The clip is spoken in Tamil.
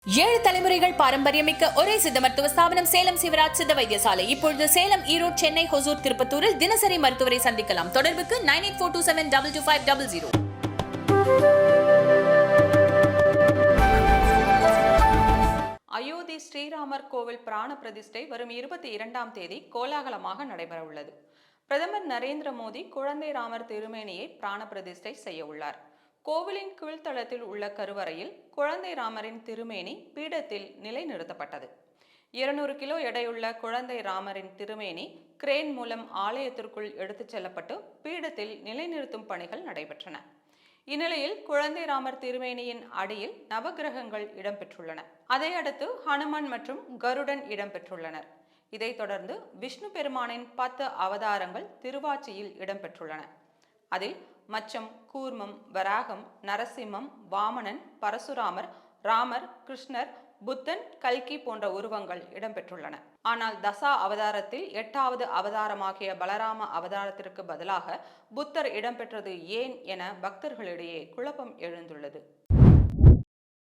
ஏழு தலைமுறைகள் பாரம்பரியமிக்க ஒரே சித்த மருத்துவ ஸ்தாபனம் சேலம் சிவராஜ் சித்த வைத்தியசாலை. இப்பொழுது சேலம், ஈரோடு, சென்னை, ஹொசூர், திருப்பத்தூரில் தினசரி மருத்துவரை சந்திக்கலாம். தொடர்புக்கு 9842722250. அயோத்தி ஸ்ரீராமர் கோவில் பிராண பிரதிஷ்டை வரும் 22ஆம் தேதி கோலாகலமாக நடைபெற உள்ளது. பிரதமர் நரேந்திர மோடி குழந்தை ராமர் திருமேனியை பிராண பிரதிஷ்டை செய்ய உள்ளார். கோவிலின் கீழ்த்தளத்தில் உள்ள கருவறையில் குழந்தை ராமரின் திருமேனி பீடத்தில் நிலைநிறுத்தப்பட்டது. 200 கிலோ எடையுள்ள குழந்தை ராமரின் திருமேனி கிரேன் மூலம் ஆலயத்திற்குள் எடுத்துச் செல்லப்பட்டு பீடத்தில் நிலைநிறுத்தும் பணிகள் நடைபெற்றன. இந்நிலையில் குழந்தை ராமர் திருமேனியின் அடியில் நவகிரகங்கள் இடம்பெற்றுள்ளன. அதையடுத்து ஹனுமான் மற்றும் கருடன் இடம்பெற்றுள்ளனர். இதைத் தொடர்ந்து விஷ்ணு பெருமானின் 10 அவதாரங்கள் திருவாச்சியில் இடம்பெற்றுள்ளன. அதில் மச்சம், கூர்மம், வராகம், நரசிம்மம், வாமனன், பரசுராமர், ராமர், கிருஷ்ணர், புத்தன், கல்கி போன்ற உருவங்கள் இடம்பெற்றுள்ளன. ஆனால் தசா அவதாரத்தில் 8வது அவதாரமாகிய பலராம அவதாரத்திற்கு பதிலாக புத்தர் இடம்பெற்றது ஏன் என பக்தர்களிடையே குழப்பம் எழுந்துள்ளது.